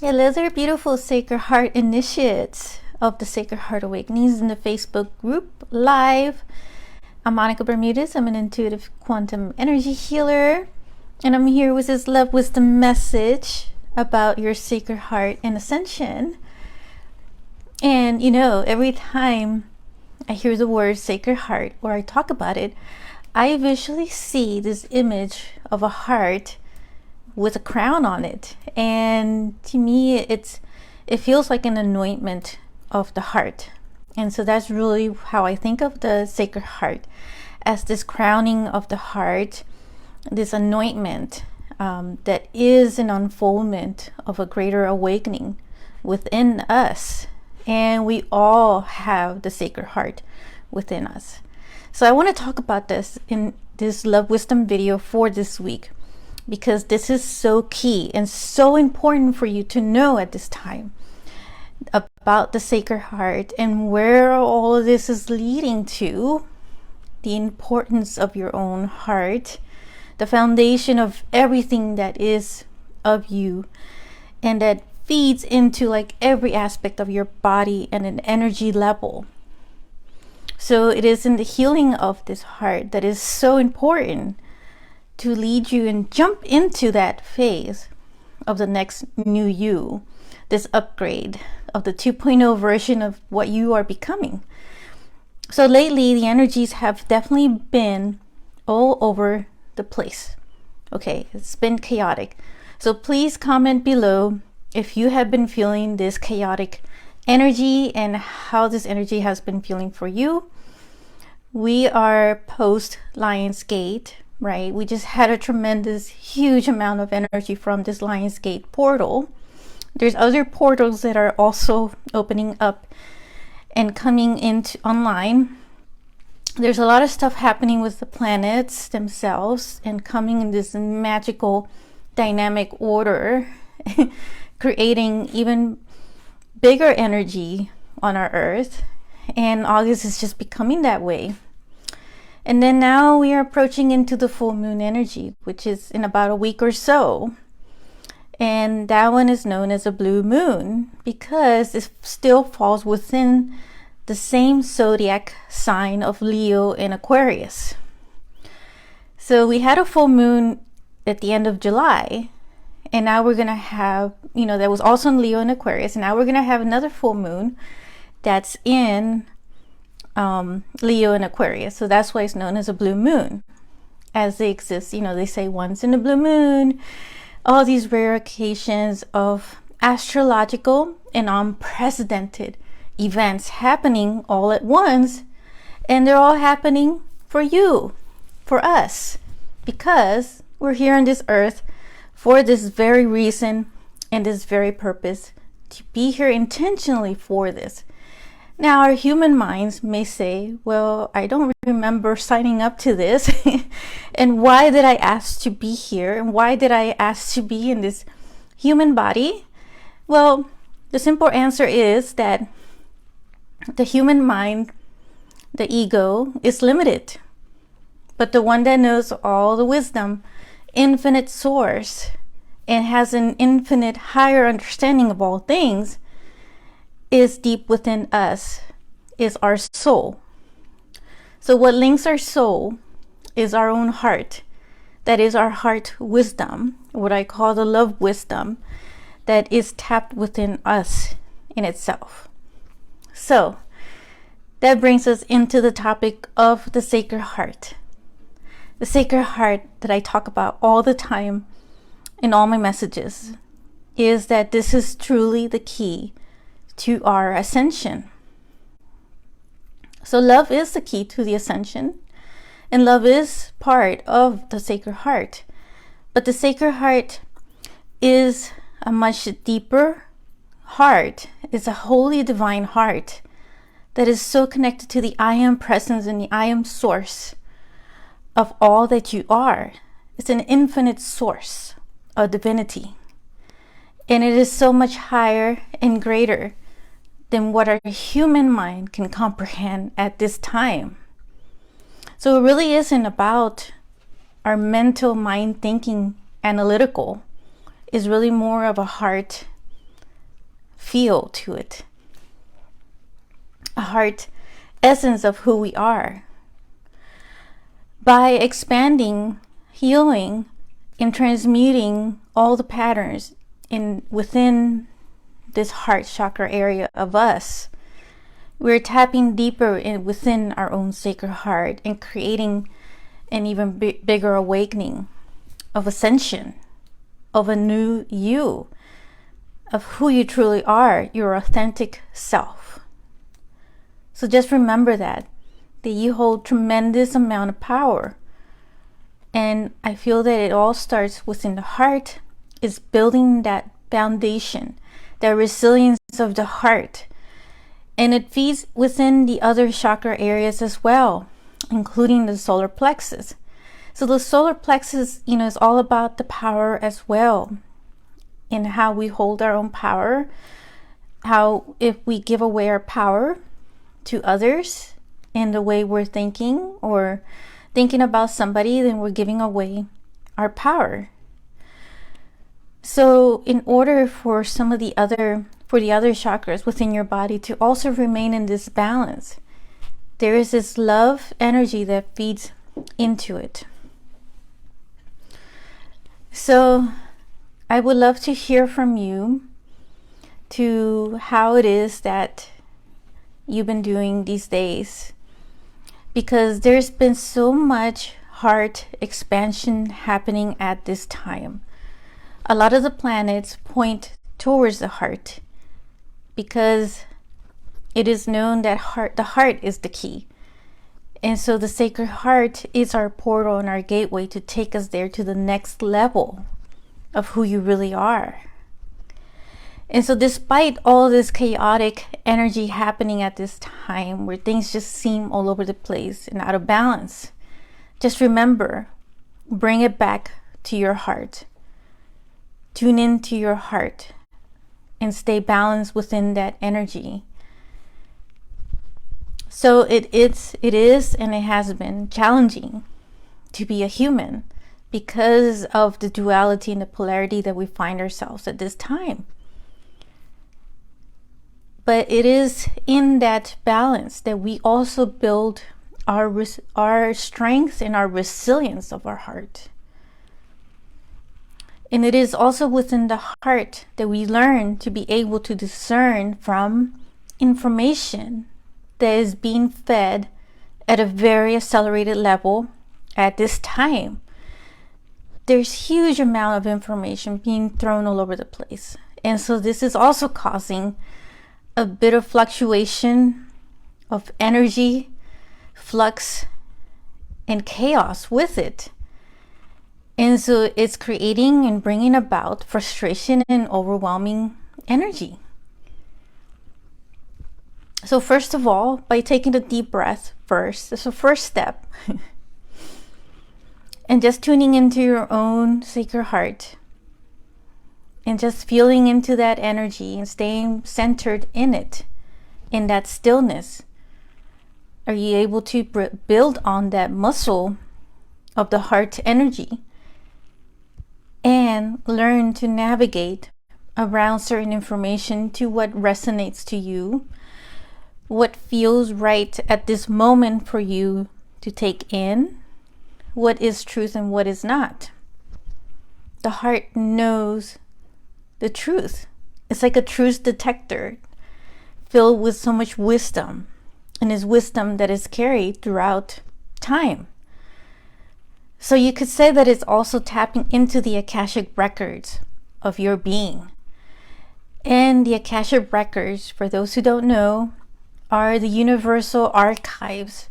Hello there, beautiful Sacred Heart initiates of the Sacred Heart Awakenings in the Facebook group live. I'm Monica Bermudez. I'm an intuitive quantum energy healer, and I'm here with this love wisdom message about your sacred heart and ascension. And every time I hear the word sacred heart or I talk about it, I visually see this image of a heart with a crown on it, and to me it feels like an anointment of the heart. And so that's really how I think of the sacred heart, as this crowning of the heart, this anointment that is an unfoldment of a greater awakening within us. And we all have the sacred heart within us. So I want to talk about this in this love wisdom video for this week, because this is so key and so important for you to know at this time about the sacred heart and where all of this is leading to. The importance of your own heart, the foundation of everything that is of you, and that feeds into like every aspect of your body and an energy level. So it is in the healing of this heart that is so important to lead you and jump into that phase of the next new you, this upgrade of the 2.0 version of what you are becoming. So lately, the energies have definitely been all over the place. Okay, it's been chaotic. So please comment below if you have been feeling this chaotic energy and how this energy has been feeling for you. We are post Lionsgate, right? We just had a tremendous, huge amount of energy from this Lionsgate portal. There's other portals that are also opening up and coming into online. There's a lot of stuff happening with the planets themselves and coming in this magical dynamic order, creating even bigger energy on our earth. And August is just becoming that way. And then now we are approaching into the full moon energy, which is in about a week or so. And that one is known as a blue moon because it still falls within the same zodiac sign of Leo and Aquarius. So we had a full moon at the end of July, and now we're going to have, that was also in Leo and Aquarius. And now we're going to have another full moon that's in Leo and Aquarius. So that's why it's known as a blue moon, as they exist. They say once in a blue moon, all these rare occasions of astrological and unprecedented events happening all at once, and they're all happening for you, for us, because we're here on this earth for this very reason and this very purpose, to be here intentionally for this. Now, our human minds may say, well, I don't remember signing up to this. And why did I ask to be here? And why did I ask to be in this human body? Well, the simple answer is that the human mind, the ego, is limited. But the one that knows all the wisdom, infinite source, and has an infinite higher understanding of all things, is deep within us, is our soul. So what links our soul is our own heart. That is our heart wisdom, what I call the love wisdom, that is tapped within us in itself. So that brings us into the topic of the sacred heart. The sacred heart that I talk about all the time in all my messages is that this is truly the key to our ascension. So love is the key to the ascension, and love is part of the sacred heart. But the sacred heart is a much deeper heart. It's a holy divine heart that is so connected to the I am presence and the I am source of all that you are. It's an infinite source of divinity, and it is so much higher and greater than what our human mind can comprehend at this time. So it really isn't about our mental mind thinking analytical. Is really more of a heart feel to it, a heart essence of who we are. By expanding, healing, and transmuting all the patterns within this heart chakra area of us, we're tapping deeper within our own sacred heart and creating an even bigger awakening of ascension, of a new you, of who you truly are, your authentic self. So just remember that you hold tremendous amount of power. And I feel that it all starts within the heart, is building that foundation, that resilience of the heart. And it feeds within the other chakra areas as well, including the solar plexus. So the solar plexus, is all about the power as well, and how we hold our own power, how if we give away our power to others in the way we're thinking or thinking about somebody, then we're giving away our power. So in order for the other chakras within your body to also remain in this balance, there is this love energy that feeds into it. So I would love to hear from you to how it is that you've been doing these days, because there's been so much heart expansion happening at this time. A lot of the planets point towards the heart because it is known that the heart is the key. And so the sacred heart is our portal and our gateway to take us there to the next level of who you really are. And so despite all this chaotic energy happening at this time, where things just seem all over the place and out of balance, just remember, bring it back to your heart. Tune into your heart and stay balanced within that energy. So it is and it has been challenging to be a human because of the duality and the polarity that we find ourselves at this time. But it is in that balance that we also build our strength and our resilience of our heart. And it is also within the heart that we learn to be able to discern from information that is being fed at a very accelerated level at this time. There's huge amount of information being thrown all over the place. And so this is also causing a bit of fluctuation of energy, flux, and chaos with it. And so it's creating and bringing about frustration and overwhelming energy. So first of all, by taking a deep breath first, that's the first step. And just tuning into your own sacred heart. And just feeling into that energy and staying centered in it, in that stillness. Are you able to build on that muscle of the heart energy and learn to navigate around certain information to what resonates to you, what feels right at this moment for you to take in, what is truth and what is not. The heart knows the truth. It's like a truth detector filled with so much wisdom, and is wisdom that is carried throughout time. So you could say that it's also tapping into the Akashic records of your being. And the Akashic records, for those who don't know, are the universal archives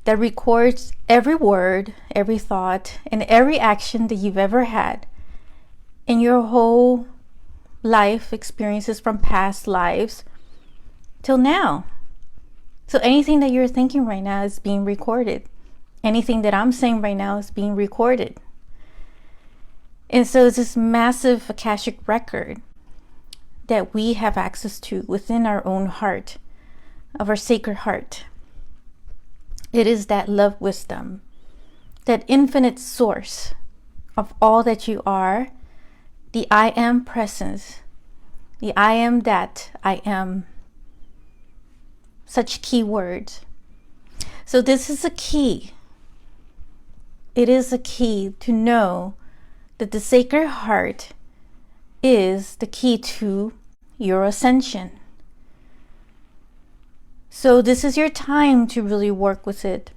that records every word, every thought, and every action that you've ever had in your whole life experiences from past lives till now. So anything that you're thinking right now is being recorded. Anything that I'm saying right now is being recorded. And so it's this massive Akashic record that we have access to within our own heart, of our sacred heart. It is that love wisdom, that infinite source of all that you are, the I am presence, The I am that I am. Such key words. So this is a key. It is a key to know that the Sacred Heart is the key to your ascension. So this is your time to really work with it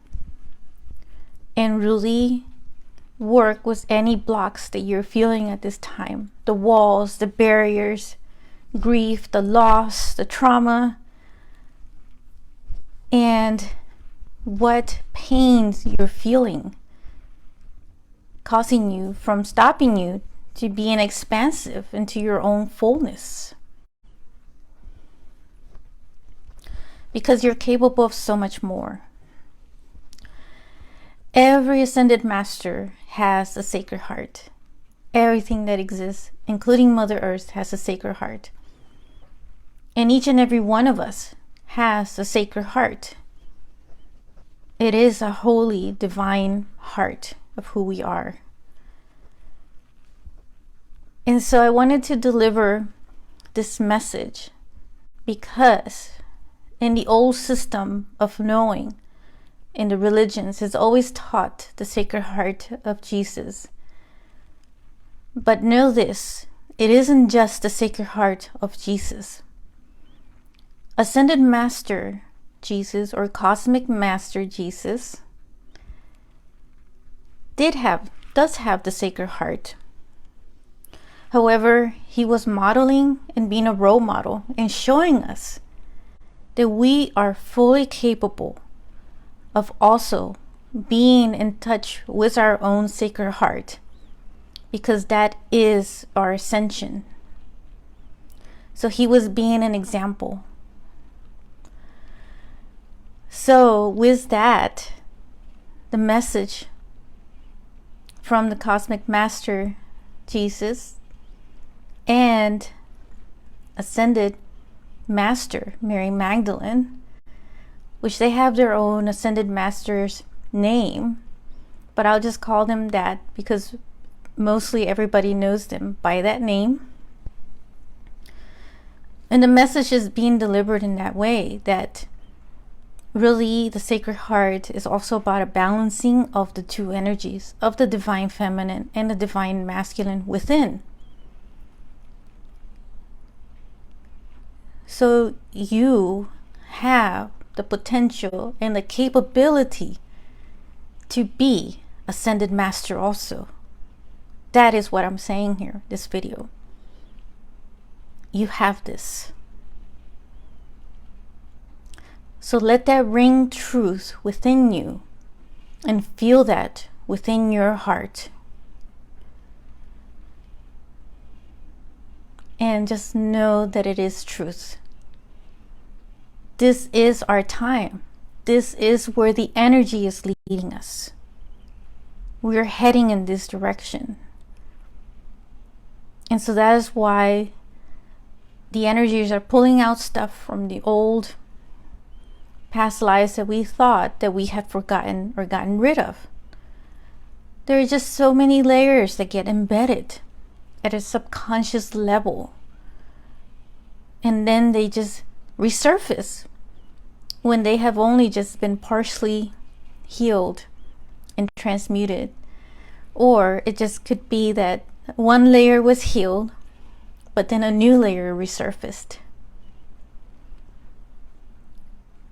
and really work with any blocks that you're feeling at this time. The walls, the barriers, grief, the loss, the trauma, and what pains you're feeling, causing you from stopping you to being expansive into your own fullness. Because you're capable of so much more. Every ascended master has a sacred heart. Everything that exists, including Mother Earth, has a sacred heart. And each and every one of us has a sacred heart. It is a holy, divine heart of who we are. And so I wanted to deliver this message because in the old system of knowing, in the religions, it's always taught the Sacred Heart of Jesus. But know this, it isn't just the Sacred Heart of Jesus. Ascended Master Jesus, or Cosmic Master Jesus, does have the Sacred Heart. However, he was modeling and being a role model and showing us that we are fully capable of also being in touch with our own Sacred Heart, because that is our ascension. So he was being an example. So with that, the message from the Cosmic Master Jesus and Ascended Master Mary Magdalene, which they have their own Ascended Master's name, but I'll just call them that because mostly everybody knows them by that name. And the message is being delivered in that way, that really the Sacred Heart is also about a balancing of the two energies, of the Divine Feminine and the Divine Masculine within. So you have the potential and the capability to be Ascended Master also. That is what I'm saying here, this video. You have this. So let that ring truth within you and feel that within your heart. And just know that it is truth. This is our time. This is where the energy is leading us. We're heading in this direction. And so that is why the energies are pulling out stuff from the old past lives that we thought that we had forgotten or gotten rid of. There are just so many layers that get embedded at a subconscious level. And then they just resurface when they have only just been partially healed and transmuted. Or it just could be that one layer was healed, but then a new layer resurfaced.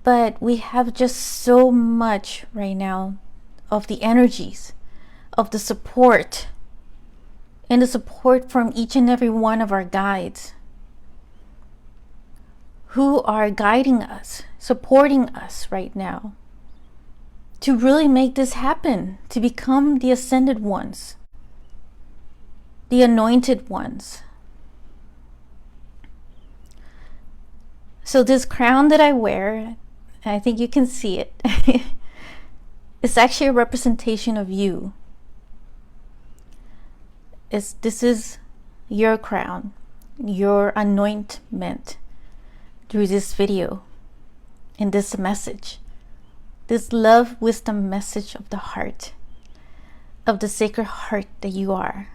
But we have just so much right now of the energies, of the support, and the support from each and every one of our guides who are guiding us, supporting us right now to really make this happen, to become the ascended ones, the anointed ones. So this crown that I wear, I think you can see it, it's actually a representation of you. This is your crown, your anointment through this video and this message, this love wisdom message of the heart, of the Sacred Heart that you are.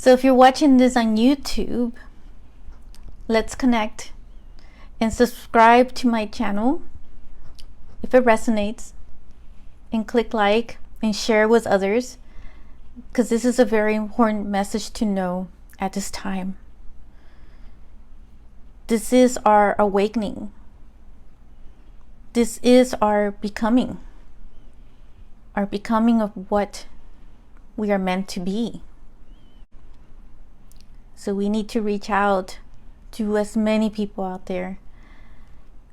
So if you're watching this on YouTube, let's connect and subscribe to my channel if it resonates, and click like and share with others, because this is a very important message to know at this time. This is our awakening. This is our becoming of what we are meant to be. So we need to reach out to as many people out there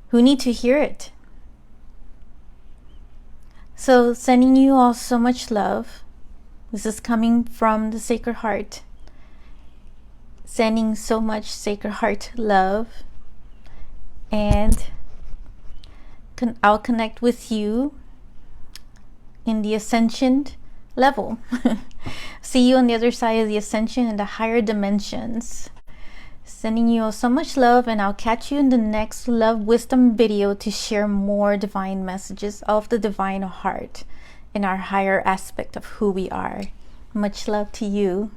who need to hear it. So sending you all so much love. This is coming from the Sacred Heart. Sending so much Sacred Heart love. And I'll connect with you in the ascension level. See you on the other side of the ascension in the higher dimensions. Sending you all so much love, and I'll catch you in the next love wisdom video to share more divine messages of the divine heart in our higher aspect of who we are. Much love to you.